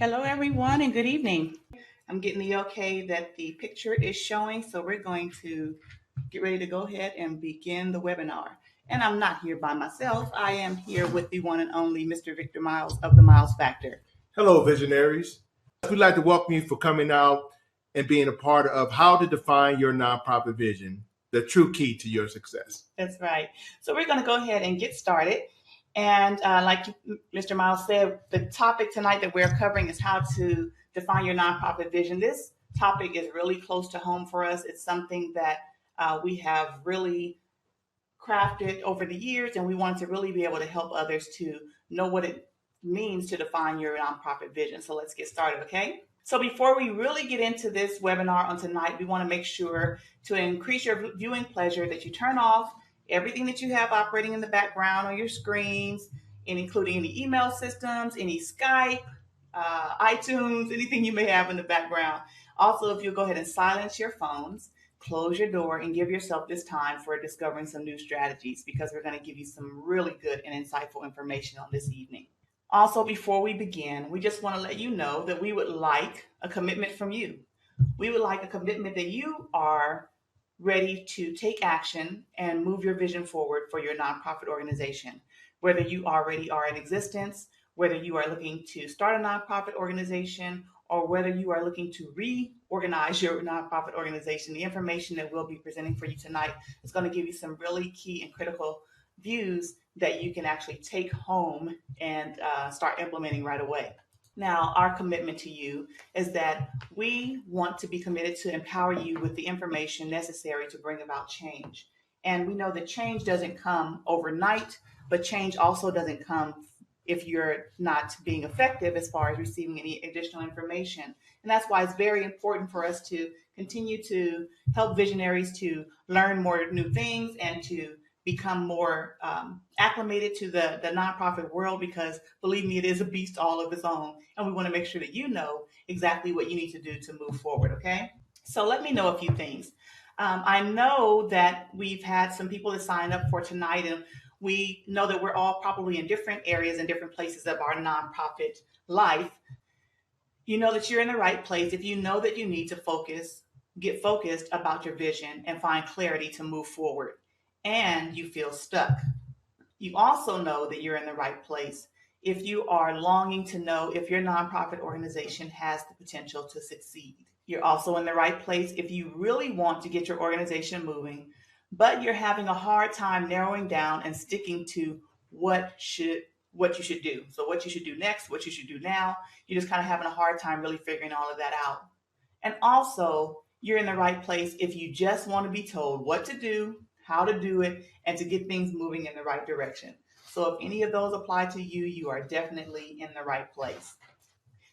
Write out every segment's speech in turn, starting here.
Hello, everyone, and good evening. I'm getting the okay that the picture is showing, so we're going to get ready to go ahead and begin the webinar. And I'm not here by myself. I am here with the one and only Mr. Victor Miles of the Miles Factor. Hello, visionaries. We'd like to welcome you for coming out and being a part of how to define your nonprofit vision, the true key to your success. That's right. So we're going to go ahead and get started. And like Mr. Miles said, the topic tonight that we're covering is how to define your nonprofit vision. This topic is really close to home for us. It's something that we have really crafted over the years, and we want to really be able to help others to know what it means to define your nonprofit vision. So let's get started, okay? So before we really get into this webinar on tonight, we want to make sure to increase your viewing pleasure that you turn off everything that you have operating in the background on your screens, and including any email systems, any Skype, iTunes, anything you may have in the background. Also, if you'll go ahead and silence your phones, close your door, and give yourself this time for discovering some new strategies, because we're going to give you some really good and insightful information on this evening. Also, before we begin, we just want to let you know that we would like a commitment from you. We would like a commitment that you are ready to take action and move your vision forward for your nonprofit organization. Whether you already are in existence, whether you are looking to start a nonprofit organization, or whether you are looking to reorganize your nonprofit organization, the information that we'll be presenting for you tonight is going to give you some really key and critical views that you can actually take home and start implementing right away. Now, our commitment to you is that we want to be committed to empower you with the information necessary to bring about change. And we know that change doesn't come overnight, but change also doesn't come if you're not being effective as far as receiving any additional information. And that's why it's very important for us to continue to help visionaries to learn more new things and to become more acclimated to the nonprofit world, because believe me, it is a beast all of its own. And we want to make sure that you know exactly what you need to do to move forward, okay? So let me know a few things. I know that we've had some people that signed up for tonight, and we know that we're all probably in different areas and different places of our nonprofit life. You know that you're in the right place if you know that you need to focus, get focused about your vision, and find clarity to move forward, and you feel stuck. You also know that you're in the right place if you are longing to know if your nonprofit organization has the potential to succeed. You're also in the right place if you really want to get your organization moving, but you're having a hard time narrowing down and sticking to what you should do. So what you should do next, what you should do now. You're just kind of having a hard time really figuring all of that out. And also, you're in the right place if you just want to be told what to do, how to do it, and to get things moving in the right direction. So if any of those apply to you, you are definitely in the right place.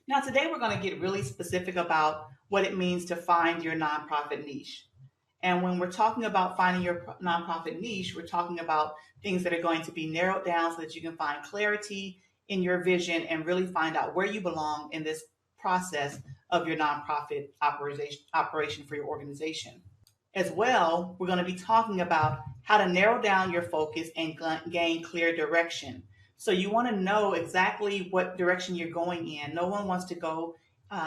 Now, today we're going to get really specific about what it means to find your nonprofit niche. And when we're talking about finding your nonprofit niche, we're talking about things that are going to be narrowed down so that you can find clarity in your vision and really find out where you belong in this process of your nonprofit operation for your organization. As well, we're going to be talking about how to narrow down your focus and gain clear direction. So you want to know exactly what direction you're going in. No one wants to go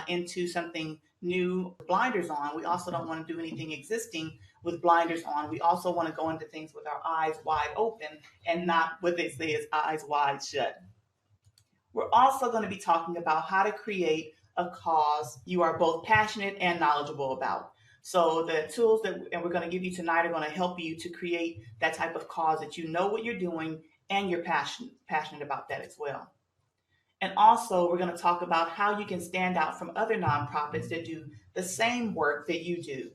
into something new blinders on. We also don't want to do anything existing with blinders on. We also want to go into things with our eyes wide open and not what they say is eyes wide shut. We're also going to be talking about how to create a cause you are both passionate and knowledgeable about. So the tools that we're going to give you tonight are going to help you to create that type of cause that you know what you're doing and you're passionate about that as well. And also, we're going to talk about how you can stand out from other nonprofits that do the same work that you do.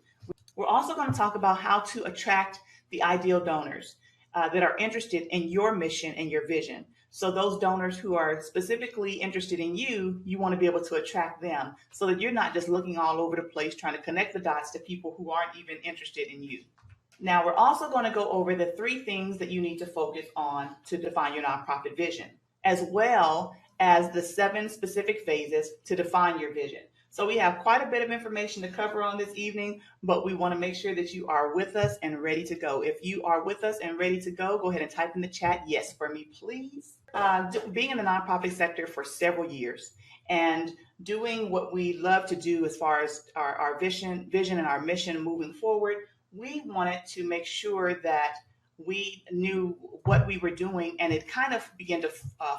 We're also going to talk about how to attract the ideal donors that are interested in your mission and your vision. So those donors who are specifically interested in you, you want to be able to attract them so that you're not just looking all over the place trying to connect the dots to people who aren't even interested in you. Now, we're also going to go over the 3 things that you need to focus on to define your nonprofit vision, as well as the 7 specific phases to define your vision. So we have quite a bit of information to cover on this evening, but we want to make sure that you are with us and ready to go. If you are with us and ready to go ahead and type in the chat, yes, for me, please. Being in the nonprofit sector for several years and doing what we love to do as far as our vision and our mission moving forward. We wanted to make sure that we knew what we were doing, and it kind of began to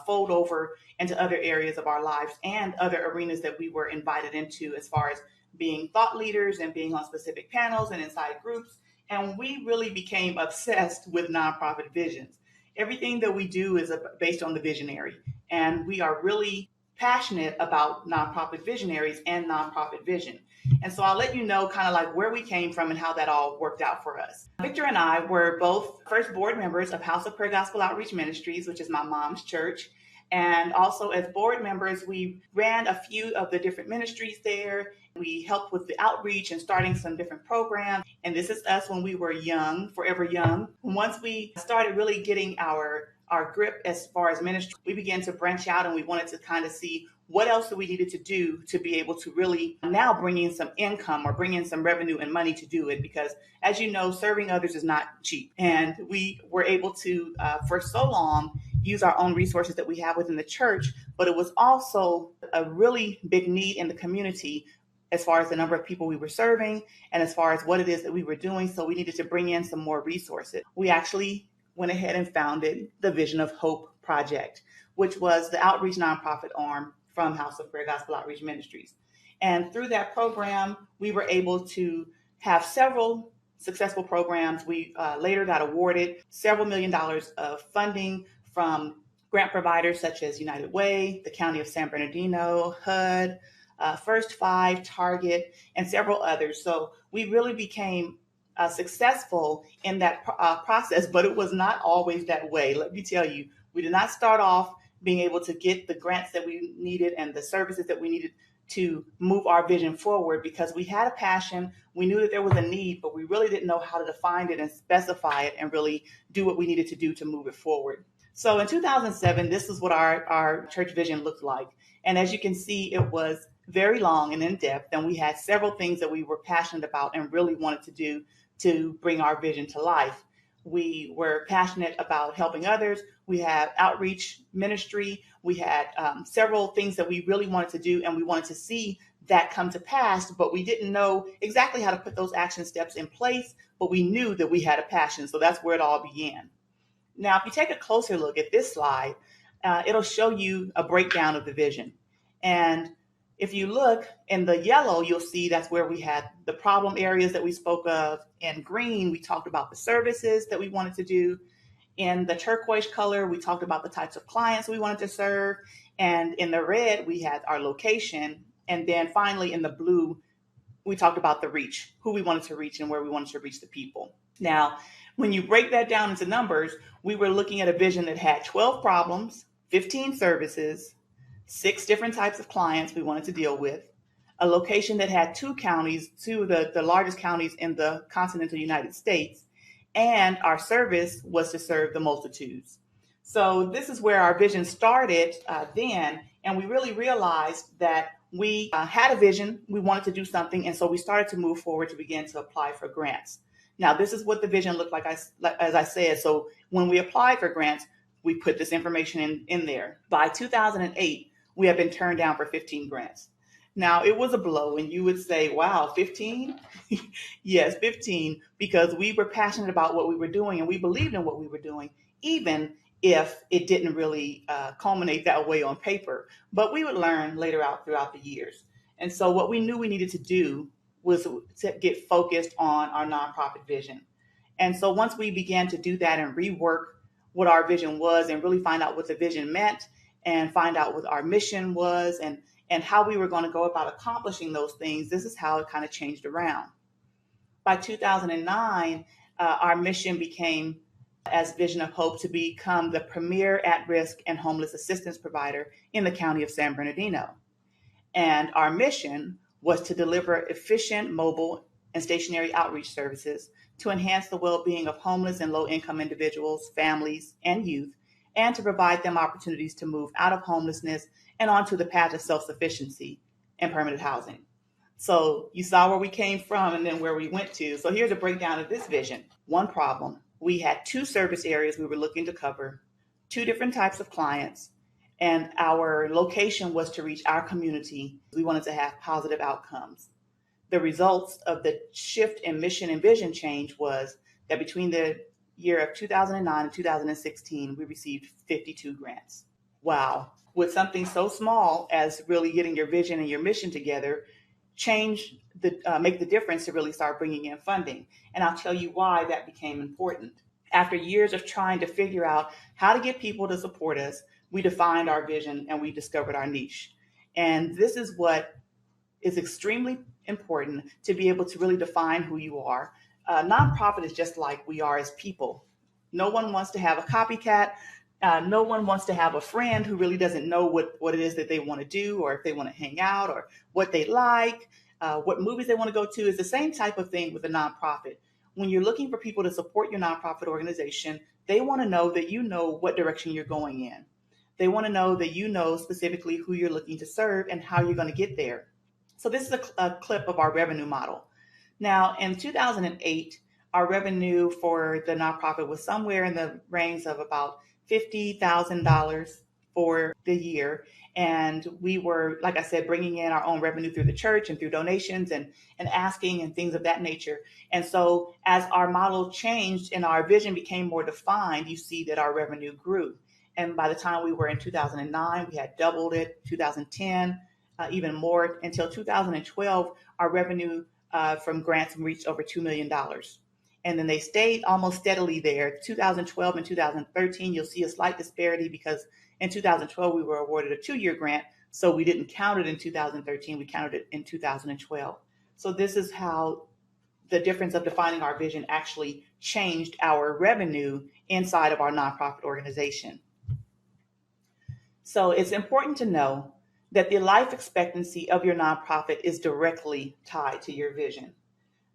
fold over into other areas of our lives and other arenas that we were invited into, as far as being thought leaders and being on specific panels and inside groups. And we really became obsessed with nonprofit visions. Everything that we do is based on the visionary, and we are really passionate about nonprofit visionaries and nonprofit vision. And so I'll let you know kind of like where we came from and how that all worked out for us. Victor and I were both first board members of House of Prayer Gospel Outreach Ministries, which is my mom's church. And also as board members, we ran a few of the different ministries there. We helped with the outreach and starting some different programs. And this is us when we were young, forever young. Once we started really getting our grip as far as ministry, we began to branch out, and we wanted to kind of see what else we needed to do to be able to really now bring in some income or bring in some revenue and money to do it. Because as you know, serving others is not cheap. And we were able to, for so long, use our own resources that we have within the church, but it was also a really big need in the community as far as the number of people we were serving and as far as what it is that we were doing. So we needed to bring in some more resources. We actually went ahead and founded the Vision of Hope Project, which was the outreach nonprofit arm from House of Prayer Gospel Outreach Ministries. And through that program, we were able to have several successful programs. We later got awarded several $1 million of funding from grant providers such as United Way, the County of San Bernardino, HUD, First Five, Target, and several others. So we really became successful in that process, but it was not always that way. Let me tell you, we did not start off being able to get the grants that we needed and the services that we needed to move our vision forward, because we had a passion. We knew that there was a need, but we really didn't know how to define it and specify it and really do what we needed to do to move it forward. So in 2007, this is what our church vision looked like. And as you can see, it was very long and in depth, and we had several things that we were passionate about and really wanted to do to bring our vision to life. We were passionate about helping others. We had outreach ministry. We had several things that we really wanted to do, and we wanted to see that come to pass, but we didn't know exactly how to put those action steps in place, but we knew that we had a passion. So that's where it all began. Now, if you take a closer look at this slide, it'll show you a breakdown of the vision. And if you look in the yellow, you'll see that's where we had the problem areas that we spoke of. In green, we talked about the services that we wanted to do. In the turquoise color, we talked about the types of clients we wanted to serve. And in the red, we had our location. And then finally, in the blue, we talked about the reach, who we wanted to reach and where we wanted to reach the people. Now, when you break that down into numbers, we were looking at a vision that had 12 problems, 15 services, 6 different types of clients we wanted to deal with, a location that had 2 counties, 2 of the largest counties in the continental United States, and our service was to serve the multitudes. So this is where our vision started then, and we really realized that we had a vision, we wanted to do something, and so we started to move forward to begin to apply for grants. Now, this is what the vision looked like, as I said. So when we applied for grants, we put this information in there. By 2008, we have been turned down for 15 grants. Now, it was a blow, and you would say, wow, 15? Yes, 15, because we were passionate about what we were doing, and we believed in what we were doing, even if it didn't really culminate that way on paper. But we would learn later out throughout the years. And so what we knew we needed to do was to get focused on our nonprofit vision. And so once we began to do that and rework what our vision was and really find out what the vision meant and find out what our mission was and how we were going to go about accomplishing those things, this is how it kind of changed around. By 2009, our mission became, as Vision of Hope, to become the premier at-risk and homeless assistance provider in the county of San Bernardino. And our mission was to deliver efficient mobile and stationary outreach services to enhance the well-being of homeless and low-income individuals, families, and youth, and to provide them opportunities to move out of homelessness and onto the path of self-sufficiency and permanent housing. So you saw where we came from and then where we went to. So here's a breakdown of this vision. 1 problem. We had 2 service areas we were looking to cover, 2 different types of clients, And our location was to reach our community. We wanted to have positive outcomes. The results of the shift in mission and vision change was that between the year of 2009 and 2016, we received 52 grants. Wow. With something so small as really getting your vision and your mission together, make the difference to really start bringing in funding. And I'll tell you why that became important. After years of trying to figure out how to get people to support us, we defined our vision and we discovered our niche. And this is what is extremely important, to be able to really define who you are. Nonprofit is just like we are as people. No one wants to have a copycat. No one wants to have a friend who really doesn't know what it is that they want to do, or if they want to hang out, or what they like, what movies they want to go to. Is the same type of thing with a nonprofit. When you're looking for people to support your nonprofit organization, they want to know that you know what direction you're going in. They want to know that you know specifically who you're looking to serve and how you're going to get there. So this is a clip of our revenue model. Now, in 2008, our revenue for the nonprofit was somewhere in the range of about $50,000 for the year. And we were, like I said, bringing in our own revenue through the church and through donations and asking and things of that nature. And so as our model changed and our vision became more defined, you see that our revenue grew. And by the time we were in 2009, we had doubled it. 2010, even more, until 2012, our revenue from grants reached over $2 million. And then they stayed almost steadily there. 2012 and 2013, you'll see a slight disparity because in 2012, we were awarded a 2-year grant. So we didn't count it in 2013, we counted it in 2012. So this is how the difference of defining our vision actually changed our revenue inside of our nonprofit organization. So it's important to know that the life expectancy of your nonprofit is directly tied to your vision.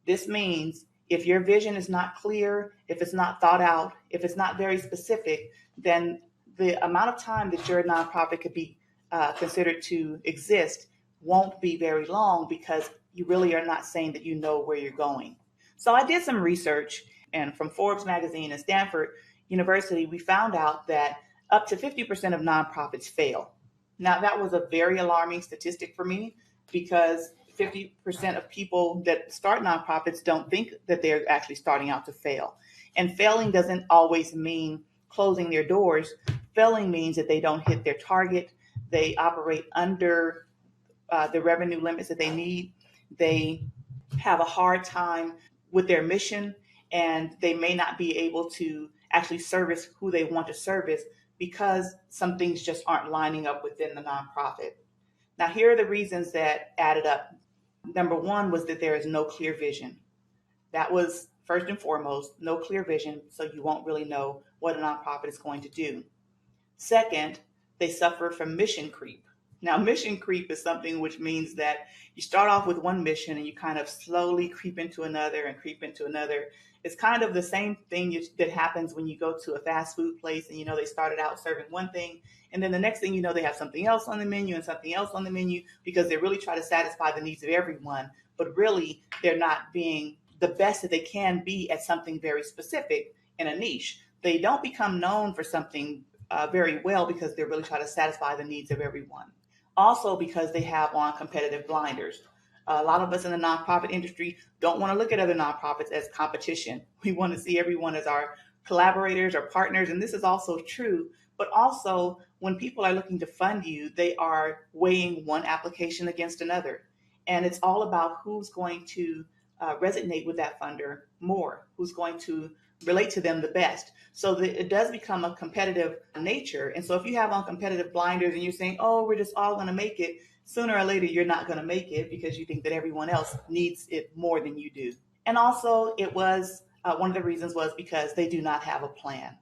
This means if your vision is not clear, if it's not thought out, if it's not very specific, then the amount of time that your nonprofit could be considered to exist won't be very long, because you really are not saying that you know where you're going. So I did some research, and from Forbes magazine and Stanford University, we found out that up to 50% of nonprofits fail. Now, that was a very alarming statistic for me, because 50% of people that start nonprofits don't think that they're actually starting out to fail. And failing doesn't always mean closing their doors. Failing means that they don't hit their target. They operate under the revenue limits that they need. They have a hard time with their mission, and they may not be able to actually service who they want to service because some things just aren't lining up within the nonprofit. Now, here are the reasons that added up. Number one was that there is no clear vision. That was first and foremost, no clear vision, so you won't really know what a nonprofit is going to do. Second, they suffer from mission creep. Now, mission creep is something which means that you start off with one mission and you kind of slowly creep into another and creep into another. It's kind of the same thing that happens when you go to a fast food place and they started out serving one thing, and then the next thing you know, they have something else on the menu and something else on the menu, because they really try to satisfy the needs of everyone, but really they're not being the best that they can be at something very specific in a niche. They don't become known for something very well because they're really trying to satisfy the needs of everyone. Also, because they have on competitive blinders. A lot of us in the nonprofit industry don't want to look at other nonprofits as competition. We want to see everyone as our collaborators or partners, and this is also true. But also, when people are looking to fund you, they are weighing one application against another. And it's all about who's going to resonate with that funder more, who's going to relate to them the best. So that it does become a competitive nature. And so if you have on competitive blinders and you're saying, oh, we're just all going to make it, sooner or later, you're not going to make it because you think that everyone else needs it more than you do. And also, it was one of the reasons was because they do not have a plan.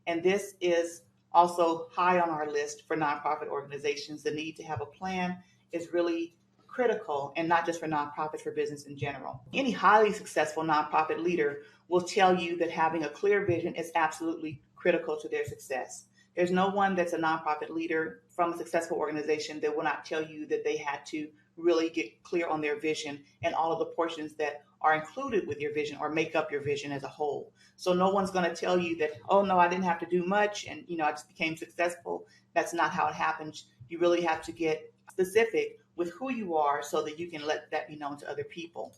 And this is also high on our list for nonprofit organizations. The need to have a plan is really critical, and not just for nonprofits, for business in general. Any highly successful nonprofit leader will tell you that having a clear vision is absolutely critical to their success. There's no one that's a nonprofit leader from a successful organization that will not tell you that they had to really get clear on their vision and all of the portions that are included with your vision or make up your vision as a whole. So no one's going to tell you that, oh no, I didn't have to do much and I just became successful. That's not how it happens. You really have to get specific with who you are so that you can let that be known to other people.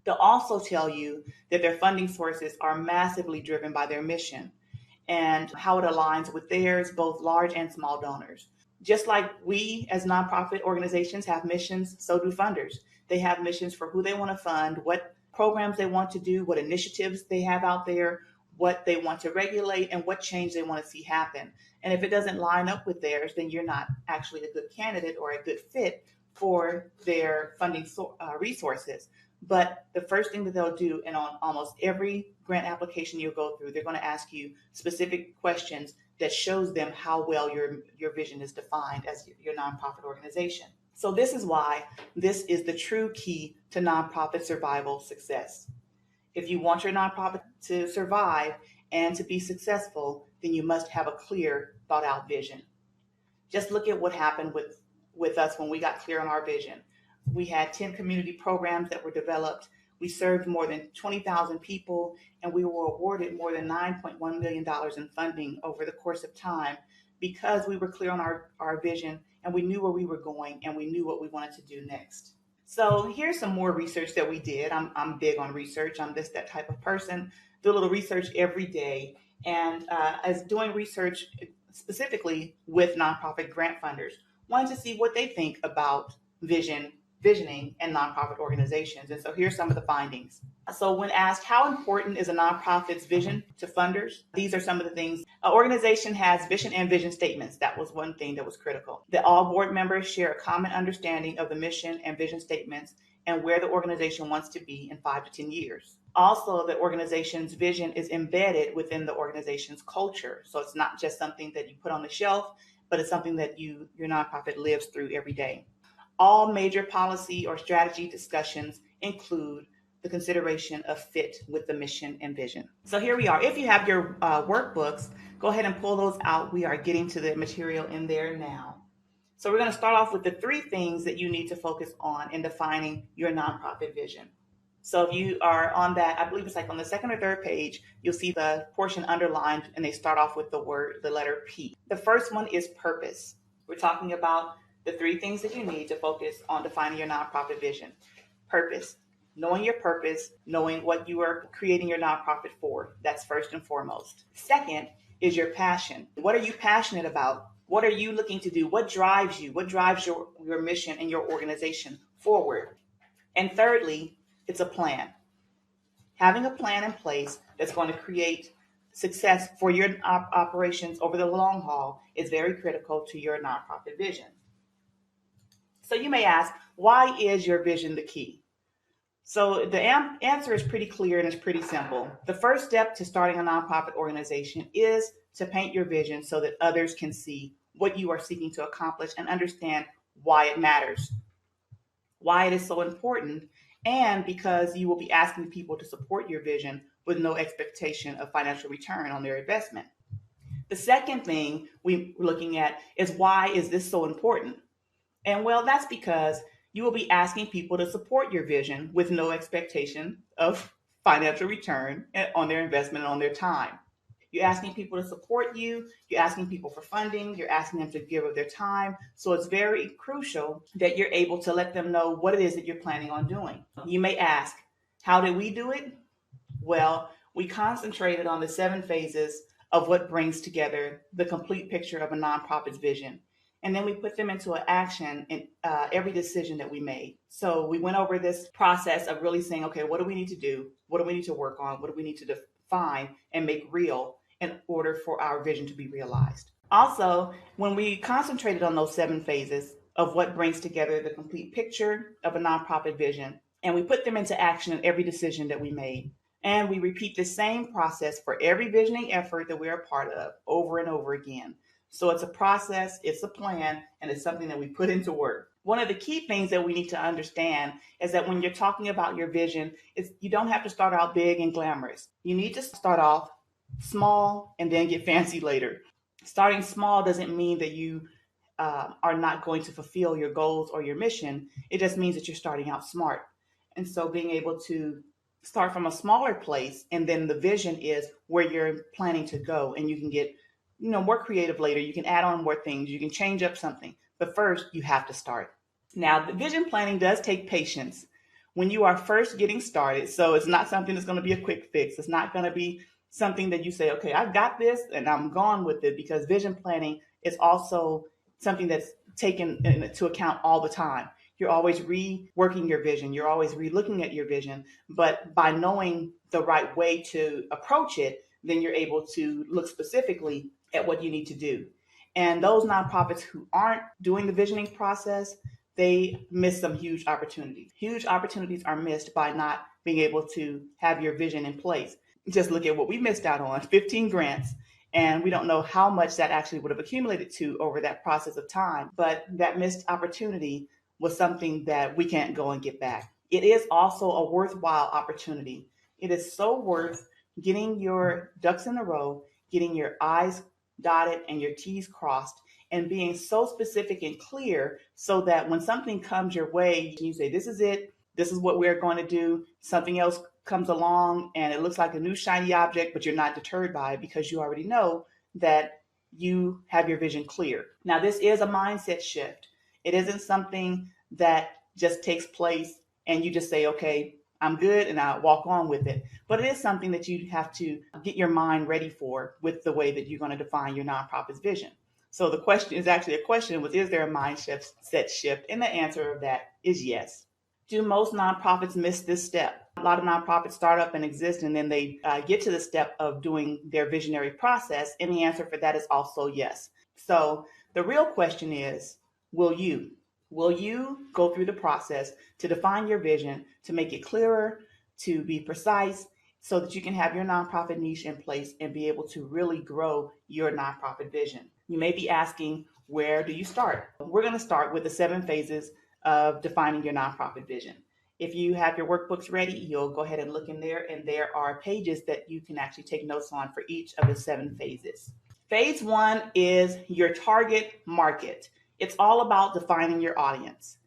They'll also tell you that their funding sources are massively driven by their mission and how it aligns with theirs, both large and small donors. Just like we as nonprofit organizations have missions, so do funders. They have missions for who they want to fund, what programs they want to do, what initiatives they have out there, what they want to regulate, and what change they want to see happen. And if it doesn't line up with theirs, then you're not actually a good candidate or a good fit for their funding resources. But the first thing that they'll do, and on almost every grant application you'll go through, they're going to ask you specific questions that shows them how well your vision is defined as your nonprofit organization. So this is why this is the true key to nonprofit survival success. If you want your nonprofit to survive and to be successful, then you must have a clear, thought out vision. Just look at what happened with us when we got clear on our vision. We had 10 community programs that were developed. We served more than 20,000 people, and we were awarded more than $9.1 million in funding over the course of time because we were clear on our vision and we knew where we were going and we knew what we wanted to do next. So here's some more research that we did. I'm big on research. I'm that type of person. Do a little research every day. And as doing research specifically with nonprofit grant funders, wanted to see what they think about visioning and nonprofit organizations. And so here's some of the findings. So when asked how important is a nonprofit's vision to funders, these are some of the things. An organization has vision and vision statements. That was one thing that was critical. That all board members share a common understanding of the mission and vision statements and where the organization wants to be in 5 to 10 years. Also, the organization's vision is embedded within the organization's culture. So it's not just something that you put on the shelf, but it's something that your nonprofit lives through every day. All major policy or strategy discussions include the consideration of fit with the mission and vision. So here we are. If you have your workbooks, go ahead and pull those out. We are getting to the material in there now. So we're going to start off with the 3 things that you need to focus on in defining your nonprofit vision. So if you are on that, I believe it's like on the 2nd or 3rd page, you'll see the portion underlined and they start off with the letter P. The first one is purpose. We're talking about the 3 things that you need to focus on defining your nonprofit vision. Purpose, knowing your purpose, knowing what you are creating your nonprofit for. That's first and foremost. Second is your passion. What are you passionate about? What are you looking to do? What drives you? What drives your mission and your organization forward? And thirdly, it's a plan. Having a plan in place that's going to create success for your operations over the long haul is very critical to your nonprofit vision. So you may ask, why is your vision the key? So the answer is pretty clear and it's pretty simple. The first step to starting a nonprofit organization is to paint your vision so that others can see what you are seeking to accomplish and understand why it matters, why it is so important, and because you will be asking people to support your vision with no expectation of financial return on their investment. The second thing we're looking at is, why is this so important? And well, that's because you will be asking people to support your vision with no expectation of financial return on their investment and on their time. You're asking people to support you. You're asking people for funding. You're asking them to give of their time. So it's very crucial that you're able to let them know what it is that you're planning on doing. You may ask, how did we do it? Well, we concentrated on the 7 phases of what brings together the complete picture of a nonprofit's vision. And then we put them into action in every decision that we made. So we went over this process of really saying, okay, what do we need to do? What do we need to work on? What do we need to define and make real in order for our vision to be realized? Also, when we concentrated on those 7 phases of what brings together the complete picture of a nonprofit vision, and we put them into action in every decision that we made, and we repeat the same process for every visioning effort that we're a part of over and over again. So it's a process, it's a plan, and it's something that we put into work. One of the key things that we need to understand is that when you're talking about your vision, you don't have to start out big and glamorous. You need to start off small and then get fancy later. Starting small doesn't mean that you are not going to fulfill your goals or your mission. It just means that you're starting out smart. And so being able to start from a smaller place, and then the vision is where you're planning to go, and you can get more creative later. You can add on more things, you can change up something, but first you have to start. Now, the vision planning does take patience when you are first getting started. So it's not something that's going to be a quick fix. It's not going to be something that you say, okay, I've got this and I'm gone with it, because vision planning is also something that's taken into account all the time. You're always reworking your vision. You're always re-looking at your vision. But by knowing the right way to approach it, then you're able to look specifically at what you need to do. And those nonprofits who aren't doing the visioning process, they miss some huge opportunities. Huge opportunities are missed by not being able to have your vision in place. Just look at what we missed out on, 15 grants. And we don't know how much that actually would have accumulated to over that process of time. But that missed opportunity was something that we can't go and get back. It is also a worthwhile opportunity. It is so worth getting your ducks in a row, getting your I's dotted and your T's crossed, and being so specific and clear so that when something comes your way, you say, this is it, this is what we're going to do. Something else comes along and it looks like a new shiny object, but you're not deterred by it because you already know that you have your vision clear. Now, this is a mindset shift. It isn't something that just takes place and you just say, okay, I'm good, and I'll walk on with it. But it is something that you have to get your mind ready for with the way that you're going to define your nonprofit's vision. So the question is actually a question was, is there a mindset shift? And the answer of that is yes. Do most nonprofits miss this step? A lot of nonprofits start up and exist, and then they get to the step of doing their visionary process. And the answer for that is also yes. So the real question is, will you? Will you go through the process to define your vision, to make it clearer, to be precise, so that you can have your nonprofit niche in place and be able to really grow your nonprofit vision? You may be asking, where do you start? We're going to start with the 7 phases of defining your nonprofit vision. If you have your workbooks ready, you'll go ahead and look in there, and there are pages that you can actually take notes on for each of the 7 phases. Phase 1 is your target market. It's all about defining your audience.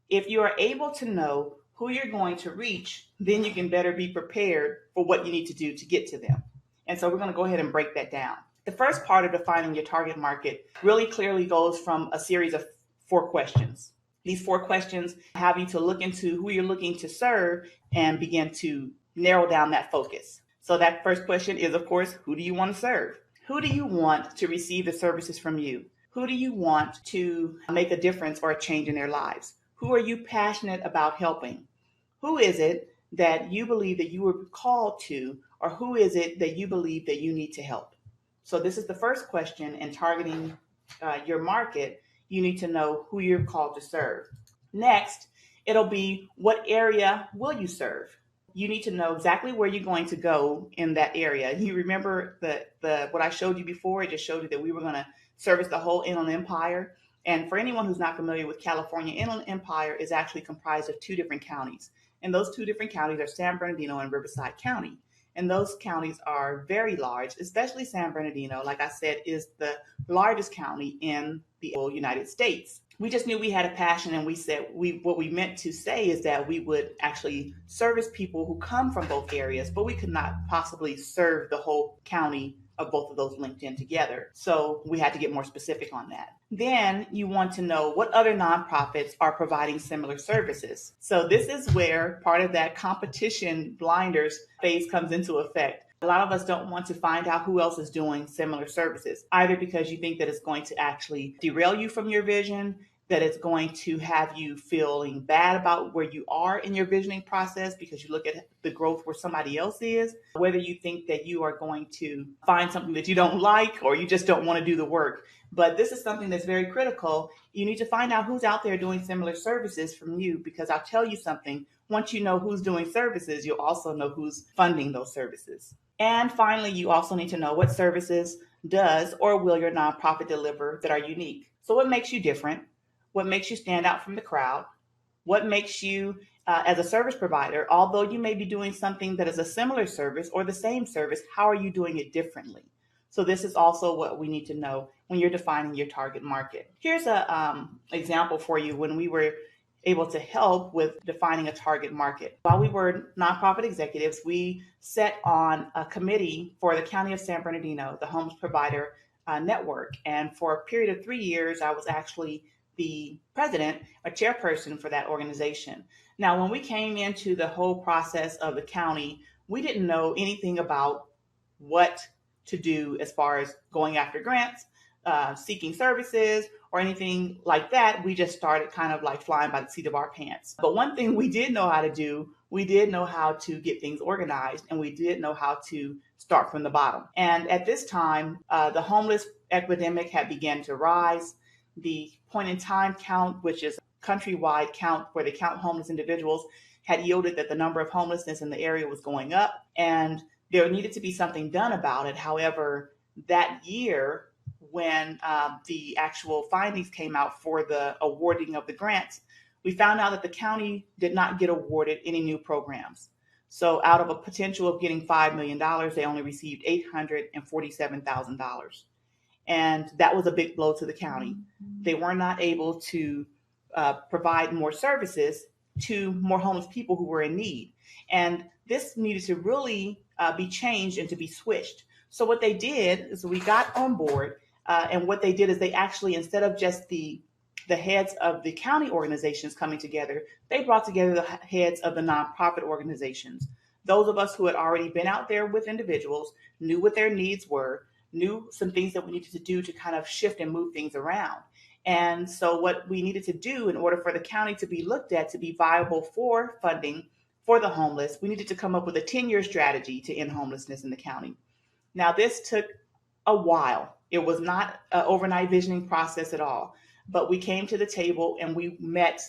If you are able to know who you're going to reach, then you can better be prepared for what you need to do to get to them. And so we're going to go ahead and break that down. The first part of defining your target market really clearly goes from a series of 4 questions. These 4 questions have you to look into who you're looking to serve and begin to narrow down that focus. So that first question is, of course, who do you want to serve? Who do you want to receive the services from you? Who do you want to make a difference or a change in their lives? Who are you passionate about helping? Who is it that you believe that you were called to, or who is it that you believe that you need to help? So this is the first question in targeting your market. You need to know who you're called to serve. Next, it'll be, what area will you serve? You need to know exactly where you're going to go in that area. You remember what I showed you before? I just showed you that we were going to service the whole Inland Empire. And for anyone who's not familiar with California, Inland Empire is actually comprised of 2 different counties. And those 2 different counties are San Bernardino and Riverside County. And those counties are very large, especially San Bernardino, like I said, is the largest county in the United States. We just knew we had a passion, and we said what we meant to say is that we would actually service people who come from both areas, but we could not possibly serve the whole county of both of those linked in together. So we had to get more specific on that. Then you want to know what other nonprofits are providing similar services. So this is where part of that competition blinders phase comes into effect. A lot of us don't want to find out who else is doing similar services, either because you think that it's going to actually derail you from your vision, that it's going to have you feeling bad about where you are in your visioning process because you look at the growth where somebody else is, whether you think that you are going to find something that you don't like or you just don't want to do the work. But this is something that's very critical. You need to find out who's out there doing similar services from you, because I'll tell you something. Once you know who's doing services, you'll also know who's funding those services. And finally, you also need to know what services does or will your nonprofit deliver that are unique. So what makes you different? What makes you stand out from the crowd? What makes you, as a service provider, although you may be doing something that is a similar service or the same service, how are you doing it differently? So this is also what we need to know when you're defining your target market. Here's an example for you when we were able to help with defining a target market. While we were nonprofit executives, we set on a committee for the County of San Bernardino, the Homes Provider Network. And for a period of 3 years, I was actually the president, a chairperson for that organization. Now, when we came into the whole process of the county, we didn't know anything about what to do as far as going after grants, seeking services, or anything like that. We just started kind of like flying by the seat of our pants. But one thing we did know how to do, we did know how to get things organized, and we did know how to start from the bottom. And at this time, the homeless epidemic had begun to rise. The point in time count, which is a countrywide count where they count homeless individuals, had yielded that the number of homelessness in the area was going up, and there needed to be something done about it. However, that year, when the actual findings came out for the awarding of the grants, we found out that the county did not get awarded any new programs. So out of a potential of getting $5 million, they only received $847,000. And that was a big blow to the county. They were not able to provide more services to more homeless people who were in need. And this needed to really be changed and to be switched. So what they did is we got on board, and what they did is they actually, instead of just the heads of the county organizations coming together, they brought together the heads of the nonprofit organizations. Those of us who had already been out there with individuals, knew what their needs were, knew some things that we needed to do to kind of shift and move things around. And so what we needed to do in order for the county to be looked at, to be viable for funding for the homeless, we needed to come up with a 10-year strategy to end homelessness in the county. Now, this took a while. It was not an overnight visioning process at all, but we came to the table and we met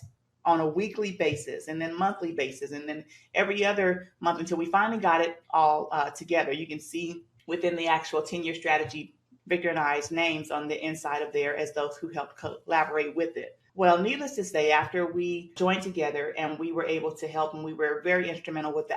on a weekly basis and then monthly basis and then every other month until we finally got it all together. You can see within the actual 10-year strategy, Victor and I's names on the inside of there as those who helped collaborate with it. Well, needless to say, after we joined together and we were able to help, and we were very instrumental with the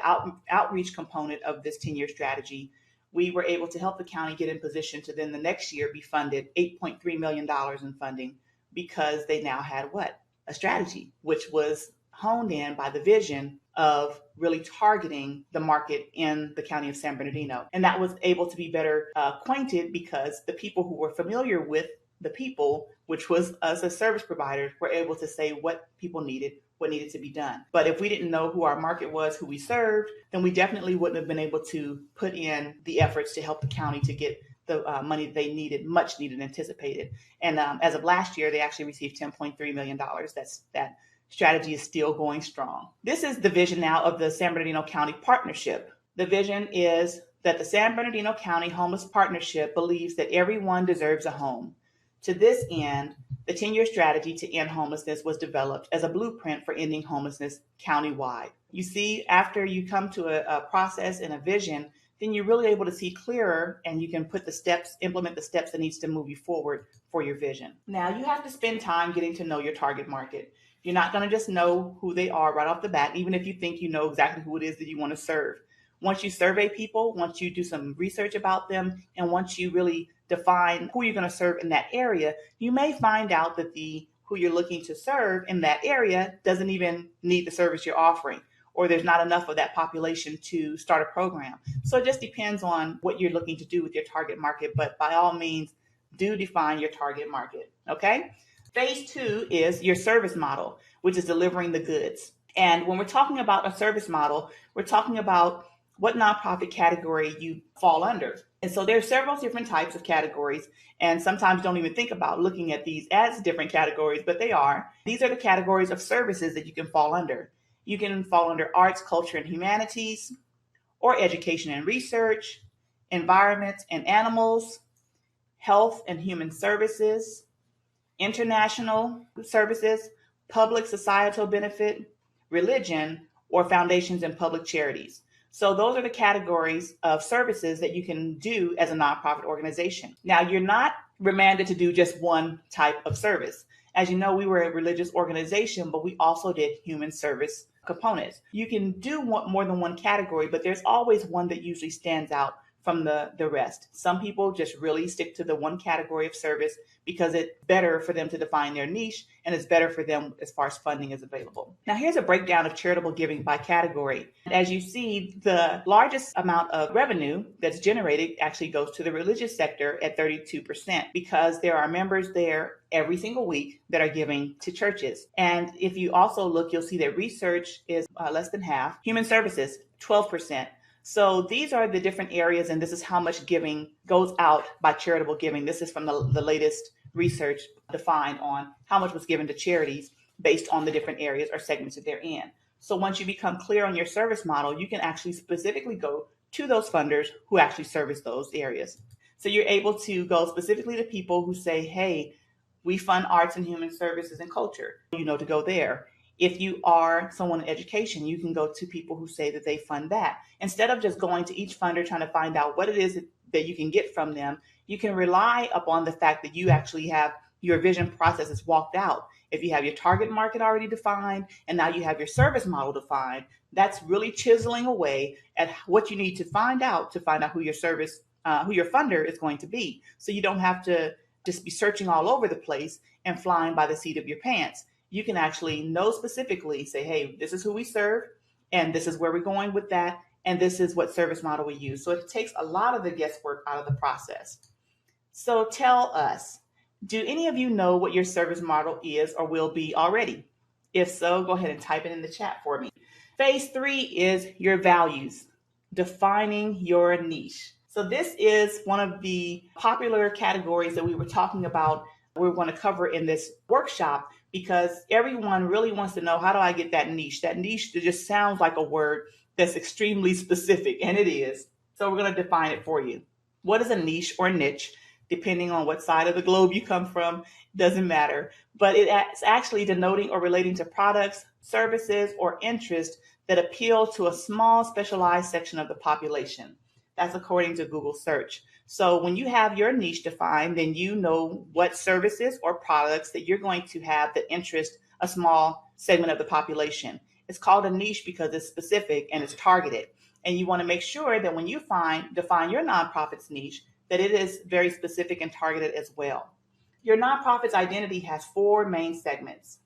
outreach component of this 10-year strategy, we were able to help the county get in position to then the next year be funded $8.3 million in funding, because they now had what? A strategy, which was honed in by the vision of really targeting the market in the county of San Bernardino. And that was able to be better acquainted because the people who were familiar with the people, which was us as service providers, were able to say what people needed, what needed to be done. But if we didn't know who our market was, who we served, then we definitely wouldn't have been able to put in the efforts to help the county to get the money they needed, much needed, anticipated. And as of last year, they actually received $10.3 million. That strategy is still going strong. This is the vision now of the San Bernardino County Partnership. The vision is that the San Bernardino County Homeless Partnership believes that everyone deserves a home. To this end, the 10-year strategy to end homelessness was developed as a blueprint for ending homelessness countywide. You see, after you come to a process and a vision, then you're really able to see clearer and you can put the steps, implement the steps that needs to move you forward for your vision. Now, you have to spend time getting to know your target market. You're not going to just know who they are right off the bat, even if you think you know exactly who it is that you want to serve. Once you survey people, once you do some research about them, and once you really define who you're going to serve in that area, you may find out that who you're looking to serve in that area doesn't even need the service you're offering, or there's not enough of that population to start a program. So it just depends on what you're looking to do with your target market, but by all means, do define your target market, okay? Phase 2 is your service model, which is delivering the goods. And when we're talking about a service model, we're talking about what nonprofit category you fall under. And so there are several different types of categories, and sometimes don't even think about looking at these as different categories, but they are. These are the categories of services that you can fall under. You can fall under arts, culture, and humanities, or education and research, environment and animals, health and human services, international services, public societal benefit, religion, or foundations and public charities. So those are the categories of services that you can do as a nonprofit organization. Now, you're not remanded to do just one type of service. As you know, we were a religious organization, but we also did human service components. You can do more than one category, but there's always one that usually stands out from the rest. Some people just really stick to the one category of service because it's better for them to define their niche and it's better for them as far as funding is available. Now, here's a breakdown of charitable giving by category. As you see, the largest amount of revenue that's generated actually goes to the religious sector at 32% because there are members there every single week that are giving to churches. And if you also look, you'll see that research is less than half, human services, 12%. So these are the different areas, and this is how much giving goes out by charitable giving. This is from the latest research defined on how much was given to charities based on the different areas or segments that they're in. So once you become clear on your service model, you can actually specifically go to those funders who actually service those areas. So you're able to go specifically to people who say, hey, we fund arts and human services and culture, to go there. If you are someone in education, you can go to people who say that they fund that. Instead of just going to each funder trying to find out what it is that you can get from them, you can rely upon the fact that you actually have your vision processes walked out. If you have your target market already defined and now you have your service model defined, that's really chiseling away at what you need to find out who your who your funder is going to be. So you don't have to just be searching all over the place and flying by the seat of your pants. You can actually know specifically, say, hey, this is who we serve, and this is where we're going with that, and this is what service model we use. So it takes a lot of the guesswork out of the process. So tell us, do any of you know what your service model is or will be already? If so, go ahead and type it in the chat for me. Phase 3 is your values, defining your niche. So this is one of the popular categories that we were talking about, we're going to cover in this workshop, because everyone really wants to know, how do I get that niche? That niche that just sounds like a word that's extremely specific, and it is. So we're going to define it for you. What is a niche or niche? Depending on what side of the globe you come from, doesn't matter. But it's actually denoting or relating to products, services, or interests that appeal to a small specialized section of the population. That's according to Google search. So when you have your niche defined, then you know what services or products that you're going to have that interest a small segment of the population. It's called a niche because it's specific and it's targeted. And you want to make sure that when you define your nonprofit's niche, that it is very specific and targeted as well. Your nonprofit's identity has 4 main segments.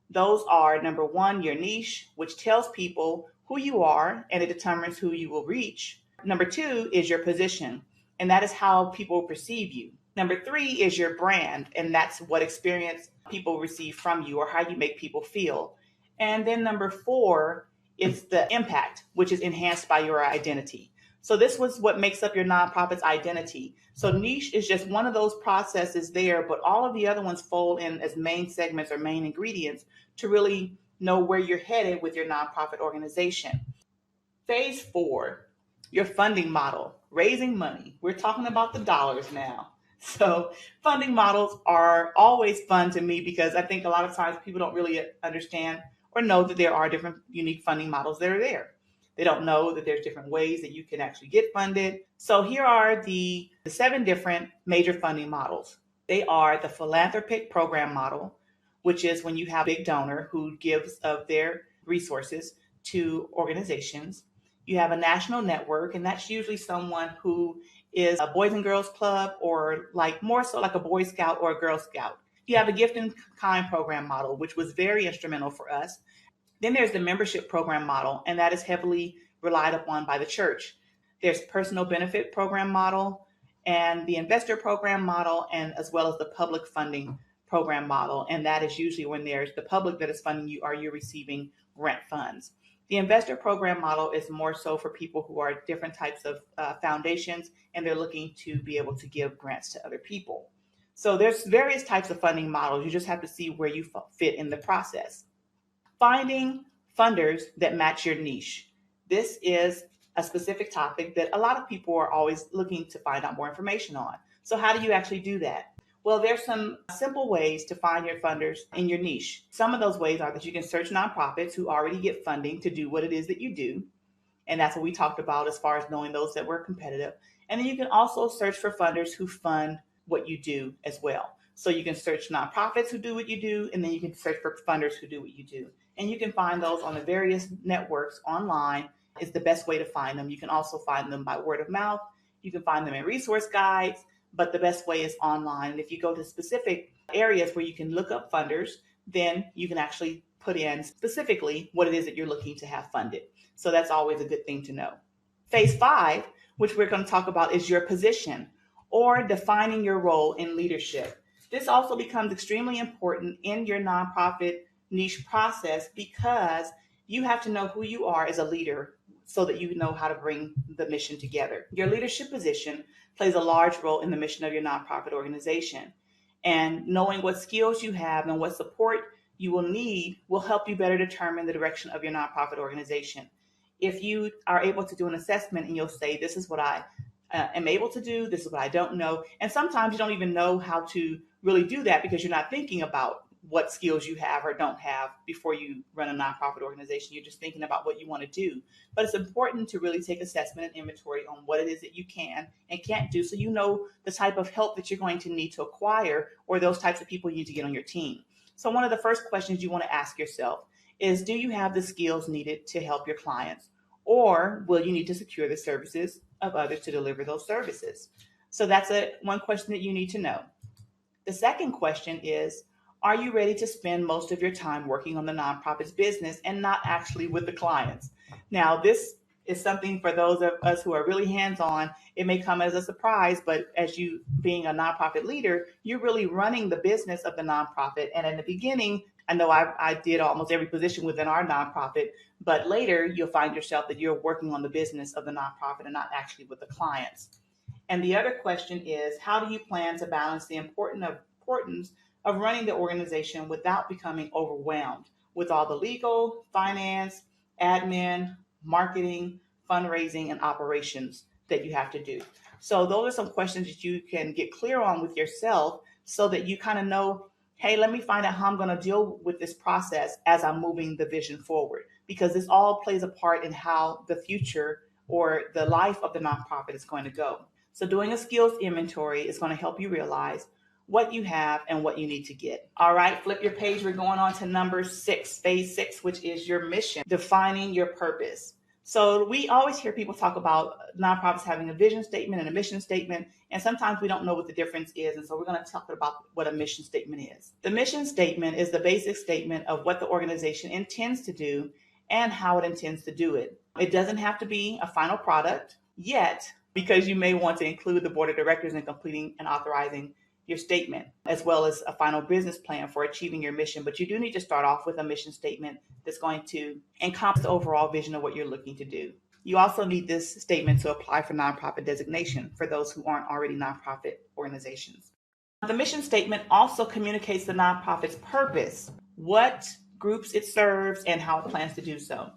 Those are, number 1, your niche, which tells people who you are and it determines who you will reach. Number 2 is your position, and that is how people perceive you. Number 3 is your brand, and that's what experience people receive from you or how you make people feel. And then number 4 is the impact, which is enhanced by your identity. So this was what makes up your nonprofit's identity. So niche is just one of those processes there, but all of the other ones fold in as main segments or main ingredients to really know where you're headed with your nonprofit organization. Phase 4, your funding model, raising money. We're talking about the dollars now. So funding models are always fun to me because I think a lot of times people don't really understand or know that there are different unique funding models that are there. They don't know that there's different ways that you can actually get funded. So here are the 7 different major funding models. They are the philanthropic program model, which is when you have a big donor who gives of their resources to organizations. You have a national network, and that's usually someone who is a Boys and Girls Club or more so like a Boy Scout or a Girl Scout. You have a gift in kind program model, which was very instrumental for us. Then there's the membership program model, and that is heavily relied upon by the church. There's personal benefit program model and the investor program model, and as well as the public funding program model. And that is usually when there's the public that is funding you or you're receiving grant funds. The investor program model is more so for people who are different types of foundations, and they're looking to be able to give grants to other people. So there's various types of funding models. You just have to see where you fit in the process. Finding funders that match your niche. This is a specific topic that a lot of people are always looking to find out more information on. So how do you actually do that? Well, there's some simple ways to find your funders in your niche. Some of those ways are that you can search nonprofits who already get funding to do what it is that you do. And that's what we talked about as far as knowing those that were competitive. And then you can also search for funders who fund what you do as well. So you can search nonprofits who do what you do, and then you can search for funders who do what you do. And you can find those on the various networks online is the best way to find them. You can also find them by word of mouth, You can find them in resource guides, but the best way is online. And if you go to specific areas where you can look up funders, then you can actually put in specifically what it is that you're looking to have funded. So that's always a good thing to know. Phase 5, which we're going to talk about, is your position or defining your role in leadership. This also becomes extremely important in your nonprofit niche process because you have to know who you are as a leader so that you know how to bring the mission together. Your leadership position plays a large role in the mission of your nonprofit organization. And knowing what skills you have and what support you will need will help you better determine the direction of your nonprofit organization. If you are able to do an assessment and you'll say, this is what I am able to do, this is what I don't know. And sometimes you don't even know how to really do that because you're not thinking about what skills you have or don't have before you run a nonprofit organization. You're just thinking about what you want to do. But it's important to really take assessment and inventory on what it is that you can and can't do so you know the type of help that you're going to need to acquire or those types of people you need to get on your team. So one of the first questions you want to ask yourself is, do you have the skills needed to help your clients? Or will you need to secure the services of others to deliver those services? So that's one question that you need to know. The second question is, are you ready to spend most of your time working on the nonprofit's business and not actually with the clients? Now, this is something for those of us who are really hands-on. It may come as a surprise, but as you being a nonprofit leader, you're really running the business of the nonprofit. And in the beginning, I know I did almost every position within our nonprofit, but later you'll find yourself that you're working on the business of the nonprofit and not actually with the clients. And the other question is, how do you plan to balance the importance of running the organization without becoming overwhelmed with all the legal, finance, admin, marketing, fundraising, and operations that you have to do? So those are some questions that you can get clear on with yourself so that you kind of know, hey, let me find out how I'm going to deal with this process as I'm moving the vision forward, because this all plays a part in how the future or the life of the nonprofit is going to go. So doing a skills inventory is going to help you realize what you have and what you need to get. All right, flip your page. We're going on to number 6, phase 6, which is your mission, defining your purpose. So we always hear people talk about nonprofits having a vision statement and a mission statement, and sometimes we don't know what the difference is. And so we're going to talk about what a mission statement is. The mission statement is the basic statement of what the organization intends to do and how it intends to do it. It doesn't have to be a final product yet, because you may want to include the board of directors in completing and authorizing your statement, as well as a final business plan for achieving your mission. But you do need to start off with a mission statement that's going to encompass the overall vision of what you're looking to do. You also need this statement to apply for nonprofit designation for those who aren't already nonprofit organizations. The mission statement also communicates the nonprofit's purpose, what groups it serves, and how it plans to do so.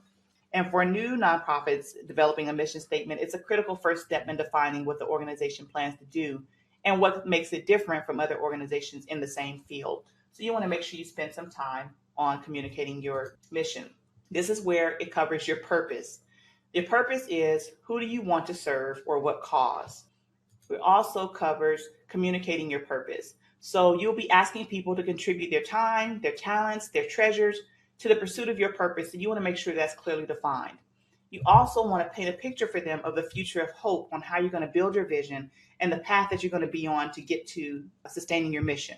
And for new nonprofits, developing a mission statement, it's a critical first step in defining what the organization plans to do and what makes it different from other organizations in the same field. So you want to make sure you spend some time on communicating your mission. This is where it covers your purpose. Your purpose is, who do you want to serve or what cause? It also covers communicating your purpose. So you'll be asking people to contribute their time, their talents, their treasures to the pursuit of your purpose, and you want to make sure that's clearly defined. You also want to paint a picture for them of the future of hope on how you're going to build your vision and the path that you're going to be on to get to sustaining your mission.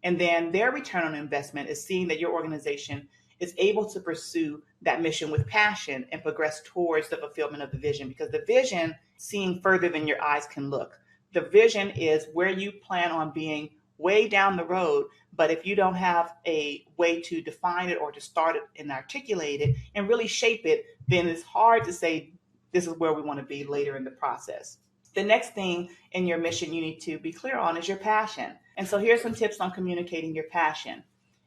And then their return on investment is seeing that your organization is able to pursue that mission with passion and progress towards the fulfillment of the vision, because the vision, seeing further than your eyes can look. The vision is where you plan on being way down the road, but if you don't have a way to define it or to start it and articulate it and really shape it, then it's hard to say this is where we want to be later in the process. The next thing in your mission you need to be clear on is your passion. And so here's some tips on communicating your passion.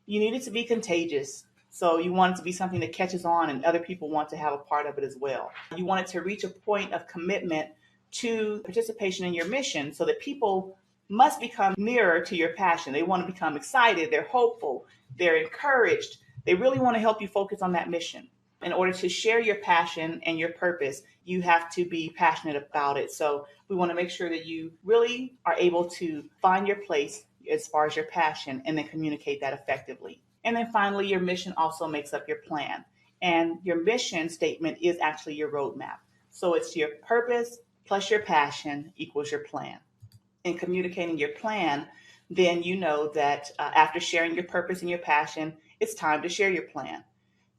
You need it to be contagious. So you want it to be something that catches on and other people want to have a part of it as well. You want it to reach a point of commitment to participation in your mission so that people must become nearer to your passion. They want to become excited, they're hopeful, they're encouraged. They really want to help you focus on that mission. In order to share your passion and your purpose, you have to be passionate about it. So we want to make sure that you really are able to find your place as far as your passion and then communicate that effectively. And then finally, your mission also makes up your plan. And your mission statement is actually your roadmap. So it's your purpose, plus your passion equals your plan. In communicating your plan, then you know that after sharing your purpose and your passion, it's time to share your plan.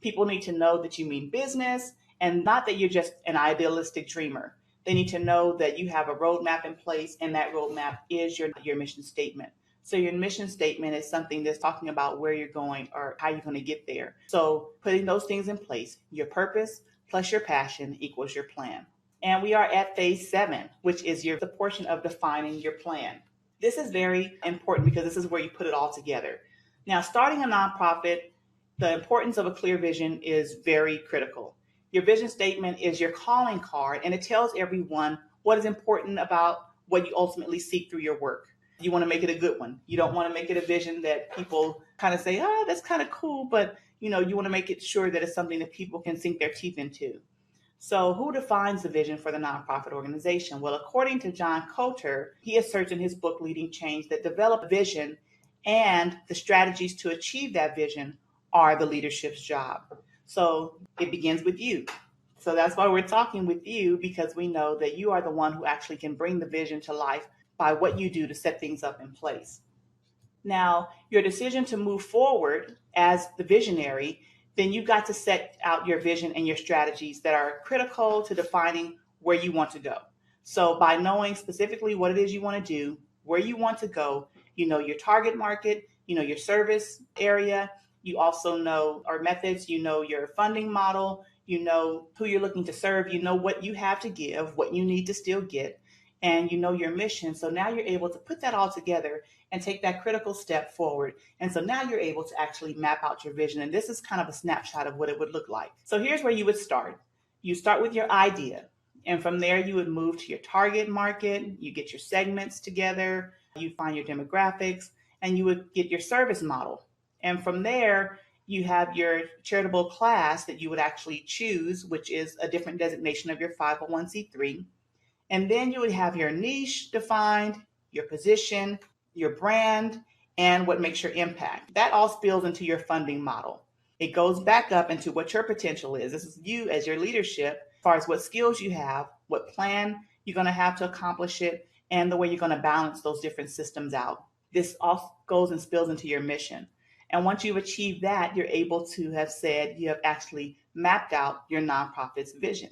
People need to know that you mean business and not that you're just an idealistic dreamer. They need to know that you have a roadmap in place, and that roadmap is your mission statement. So your mission statement is something that's talking about where you're going or how you're going to get there. So putting those things in place, your purpose plus your passion equals your plan. And we are at phase 7, which is the portion of defining your plan. This is very important because this is where you put it all together. Now, starting a nonprofit, the importance of a clear vision is very critical. Your vision statement is your calling card, and it tells everyone what is important about what you ultimately seek through your work. You want to make it a good one. You don't want to make it a vision that people kind of say, oh, that's kind of cool, but you want to make it sure that it's something that people can sink their teeth into. So who defines the vision for the nonprofit organization? Well, according to John Coulter, he asserts in his book, Leading Change, that develop a vision and the strategies to achieve that vision are the leadership's job. So it begins with you. So that's why we're talking with you, because we know that you are the one who actually can bring the vision to life by what you do to set things up in place. Now, your decision to move forward as the visionary, then you've got to set out your vision and your strategies that are critical to defining where you want to go. So by knowing specifically what it is you want to do, where you want to go, you know your target market, you know your service area, you also know our methods, you know your funding model, you know who you're looking to serve, you know what you have to give, what you need to still get, and you know your mission. So now you're able to put that all together and take that critical step forward. And so now you're able to actually map out your vision. And this is kind of a snapshot of what it would look like. So here's where you would start. You start with your idea. And from there, you would move to your target market. You get your segments together. You find your demographics, and you would get your service model. And from there, you have your charitable class that you would actually choose, which is a different designation of your 501c3. And then you would have your niche defined, your position, your brand, and what makes your impact. That all spills into your funding model. It goes back up into what your potential is. This is you as your leadership, as far as what skills you have, what plan you're going to have to accomplish it, and the way you're going to balance those different systems out. This all goes and spills into your mission. And once you've achieved that, you're able to have said you have actually mapped out your nonprofit's vision.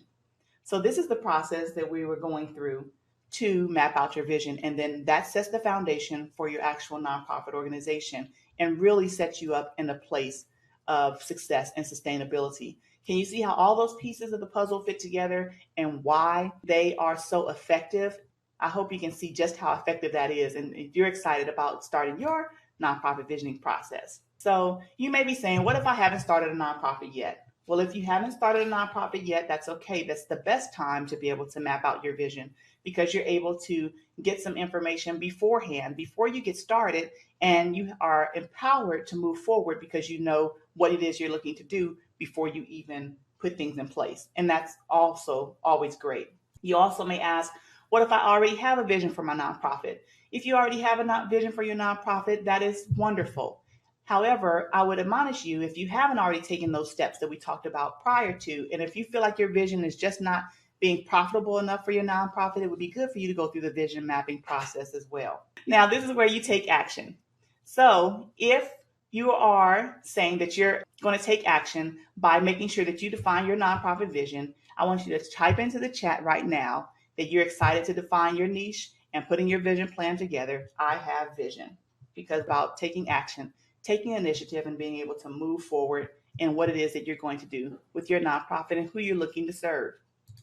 So this is the process that we were going through to map out your vision. And then that sets the foundation for your actual nonprofit organization and really sets you up in a place of success and sustainability. Can you see how all those pieces of the puzzle fit together and why they are so effective? I hope you can see just how effective that is. And if you're excited about starting your nonprofit visioning process. So you may be saying, what if I haven't started a nonprofit yet? Well, if you haven't started a nonprofit yet, that's okay. That's the best time to be able to map out your vision, because you're able to get some information beforehand, before you get started, and you are empowered to move forward because you know what it is you're looking to do before you even put things in place. And that's also always great. You also may ask, what if I already have a vision for my nonprofit? If you already have a vision for your nonprofit, that is wonderful. However, I would admonish you, if you haven't already taken those steps that we talked about prior to, and if you feel like your vision is just not being profitable enough for your nonprofit, it would be good for you to go through the vision mapping process as well. Now, this is where you take action. So if you are saying that you're going to take action by making sure that you define your nonprofit vision, I want you to type into the chat right now that you're excited to define your niche and putting your vision plan together. I have vision, because about taking action, taking initiative, and being able to move forward in what it is that you're going to do with your nonprofit and who you're looking to serve.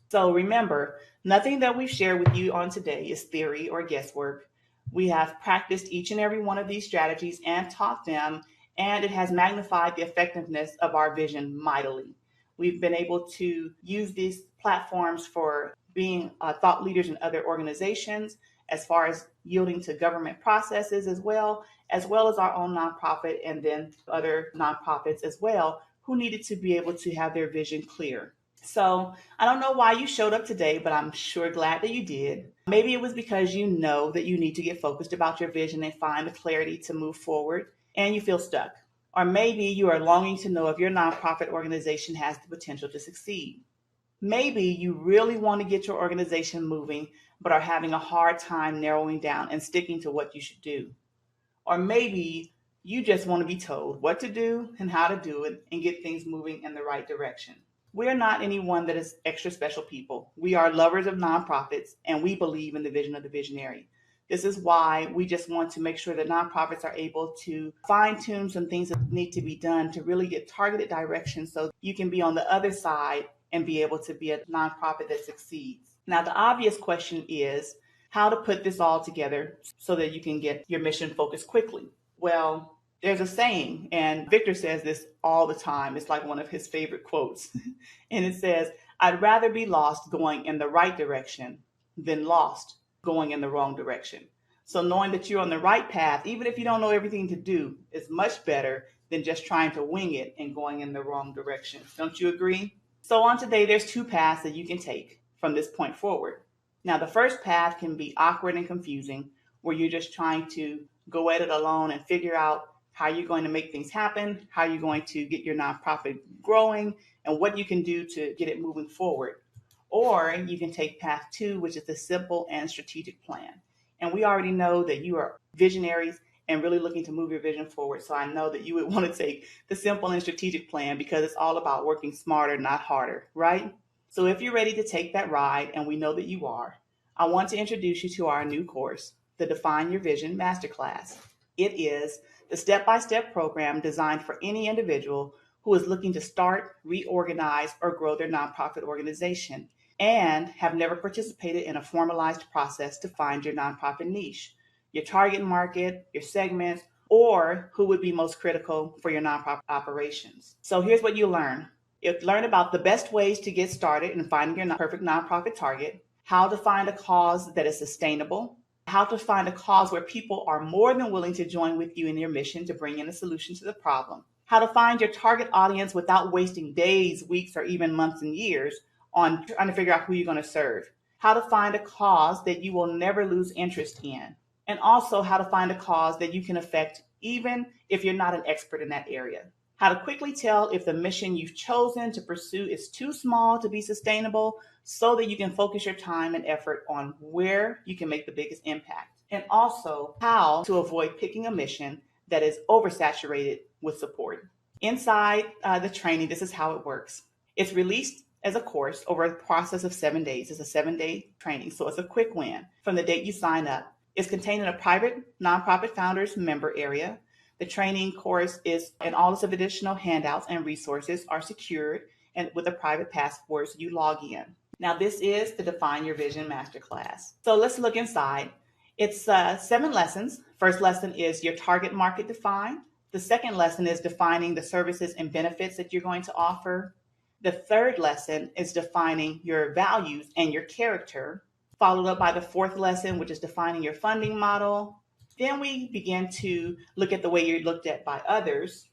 So remember, nothing that we've shared with you on today is theory or guesswork. We have practiced each and every one of these strategies and taught them, and it has magnified the effectiveness of our vision mightily. We've been able to use these platforms for being thought leaders in other organizations, as far as yielding to government processes as well as our own nonprofit, and then other nonprofits as well who needed to be able to have their vision clear. So I don't know why you showed up today, but I'm sure glad that you did. Maybe it was because you know that you need to get focused about your vision and find the clarity to move forward, and you feel stuck. Or maybe you are longing to know if your nonprofit organization has the potential to succeed. Maybe you really want to get your organization moving, but are having a hard time narrowing down and sticking to what you should do. Or maybe you just want to be told what to do and how to do it and get things moving in the right direction. We are not anyone that is extra special people. We are lovers of nonprofits and we believe in the vision of the visionary. This is why we just want to make sure that nonprofits are able to fine tune some things that need to be done to really get targeted direction so you can be on the other side and be able to be a nonprofit that succeeds. Now, the obvious question is how to put this all together so that you can get your mission focused quickly. Well, there's a saying, and Victor says this all the time. It's like one of his favorite quotes. And it says, I'd rather be lost going in the right direction than lost going in the wrong direction. So knowing that you're on the right path, even if you don't know everything to do, is much better than just trying to wing it and going in the wrong direction. Don't you agree? So on today, there's two paths that you can take from this point forward. Now, the first path can be awkward and confusing, where you're just trying to go at it alone and figure out how you're going to make things happen, how you're going to get your nonprofit growing, and what you can do to get it moving forward. Or you can take path two, which is the simple and strategic plan. And we already know that you are visionaries and really looking to move your vision forward. So I know that you would want to take the simple and strategic plan because it's all about working smarter, not harder, right? So if you're ready to take that ride, and we know that you are, I want to introduce you to our new course, the Define Your Vision Masterclass. It is the step-by-step program designed for any individual who is looking to start, reorganize, or grow their nonprofit organization and have never participated in a formalized process to find your nonprofit niche, your target market, your segments, or who would be most critical for your nonprofit operations. So here's what you learn. You'll learn about the best ways to get started in finding your perfect nonprofit target, how to find a cause that is sustainable, how to find a cause where people are more than willing to join with you in your mission to bring in a solution to the problem, how to find your target audience without wasting days, weeks, or even months and years on trying to figure out who you're going to serve, how to find a cause that you will never lose interest in, and also how to find a cause that you can affect even if you're not an expert in that area. How to quickly tell if the mission you've chosen to pursue is too small to be sustainable so that you can focus your time and effort on where you can make the biggest impact. And also how to avoid picking a mission that is oversaturated with support. Inside the training, this is how it works. It's released as a course over a process of 7 days. It's a 7-day training, so it's a quick win from the date you sign up. It's contained in a private nonprofit founders member area. The training course is, and all of additional handouts and resources are secured and with a private password so you log in. Now, this is the Define Your Vision Masterclass. So let's look inside. It's 7 lessons. First lesson is your target market defined. The second lesson is defining the services and benefits that you're going to offer. The third lesson is defining your values and your character, followed up by the fourth lesson, which is defining your funding model. Then we begin to look at the way you're looked at by others,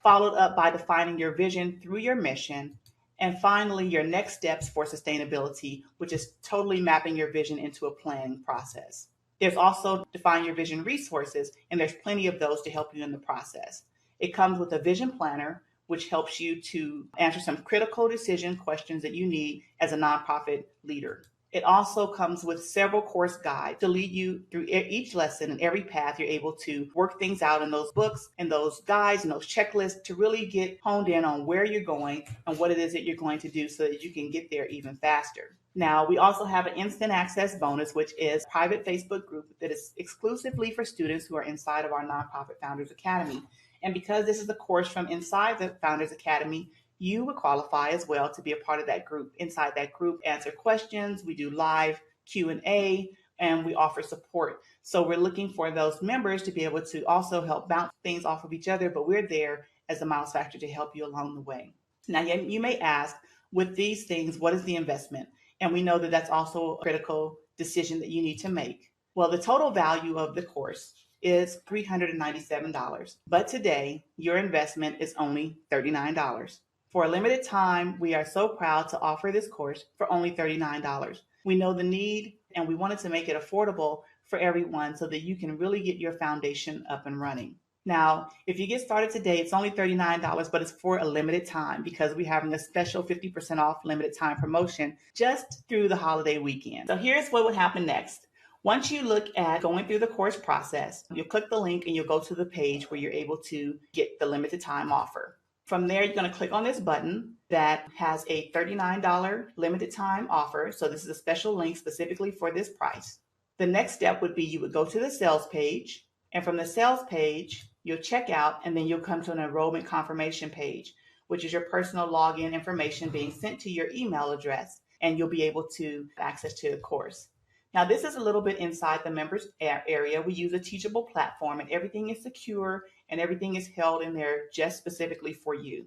followed up by defining your vision through your mission, and finally, your next steps for sustainability, which is totally mapping your vision into a planning process. There's also Define Your Vision resources, and there's plenty of those to help you in the process. It comes with a vision planner, which helps you to answer some critical decision questions that you need as a nonprofit leader. It also comes with several course guides to lead you through each lesson and every path. You're able to work things out in those books and those guides and those checklists to really get honed in on where you're going and what it is that you're going to do so that you can get there even faster. Now, we also have an instant access bonus, which is a private Facebook group that is exclusively for students who are inside of our Nonprofit Founders Academy. And because this is a course from inside the Founders Academy, you would qualify as well to be a part of that group. Inside that group, answer questions, we do live Q&A, and we offer support. So we're looking for those members to be able to also help bounce things off of each other, but we're there as a Miles Factor to help you along the way. Now, you may ask, with these things, what is the investment? And we know that that's also a critical decision that you need to make. Well, the total value of the course is $397, but today your investment is only $39. For a limited time, we are so proud to offer this course for only $39. We know the need, and we wanted to make it affordable for everyone so that you can really get your foundation up and running. Now, if you get started today, it's only $39, but it's for a limited time because we're having a special 50% off limited time promotion just through the holiday weekend. So here's what would happen next. Once you look at going through the course process, you'll click the link and you'll go to the page where you're able to get the limited time offer. From there, you're going to click on this button that has a $39 limited time offer. So this is a special link specifically for this price. The next step would be you would go to the sales page, and from the sales page, you'll check out, and then you'll come to an enrollment confirmation page, which is your personal login information being sent to your email address, and you'll be able to access to the course. Now, this is a little bit inside the members area. We use a Teachable platform, and everything is secure and everything is held in there just specifically for you.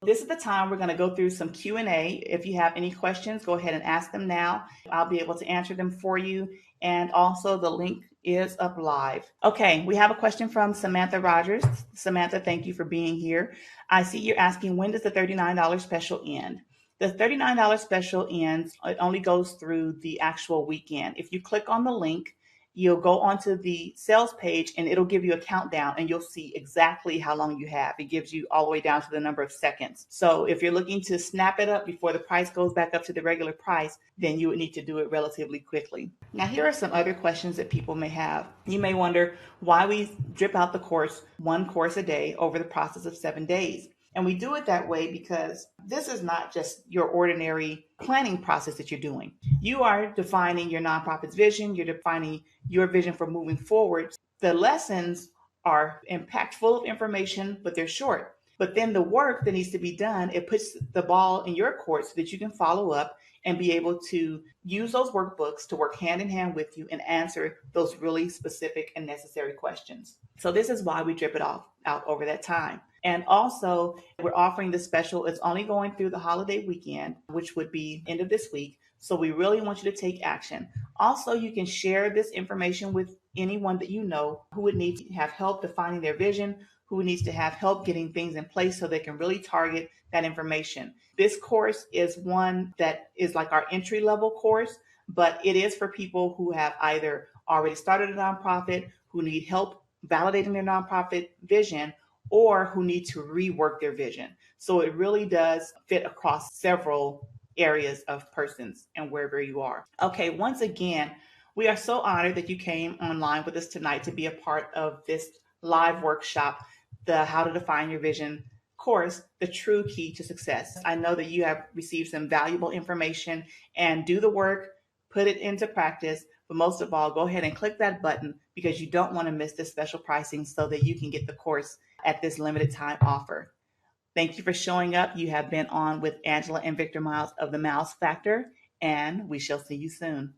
This is the time we're going to go through some Q&A. If you have any questions, go ahead and ask them now. I'll be able to answer them for you. And also the link is up live. Okay, we have a question from Samantha Rogers. Samantha, thank you for being here. I see you're asking, when does the $39 special end? The $39 special ends, it only goes through the actual weekend. If you click on the link, you'll go onto the sales page and it'll give you a countdown and you'll see exactly how long you have. It gives you all the way down to the number of seconds. So if you're looking to snap it up before the price goes back up to the regular price, then you would need to do it relatively quickly. Now, here are some other questions that people may have. You may wonder why we drip out the course, one course a day over the process of 7 days. And we do it that way because this is not just your ordinary planning process that you're doing. You are defining your nonprofit's vision. You're defining your vision for moving forward. The lessons are packed full of information, but they're short. But then the work that needs to be done, it puts the ball in your court so that you can follow up and be able to use those workbooks to work hand in hand with you and answer those really specific and necessary questions. So this is why we drip it out over that time. And also, we're offering this special. It's only going through the holiday weekend, which would be end of this week. So we really want you to take action. Also, you can share this information with anyone that you know who would need to have help defining their vision, who needs to have help getting things in place so they can really target that information. This course is one that is like our entry level course, but it is for people who have either already started a nonprofit, who need help validating their nonprofit vision, or who need to rework their vision. So it really does fit across several areas of persons and wherever you are. Okay, once again, we are so honored that you came online with us tonight to be a part of this live workshop, the How to Define Your Vision course, The True Key to Success. I know that you have received some valuable information, and do the work, put it into practice. But most of all, go ahead and click that button because you don't want to miss this special pricing so that you can get the course at this limited time offer. Thank you for showing up. You have been on with Angela and Victor Miles of the Miles Factor, and we shall see you soon.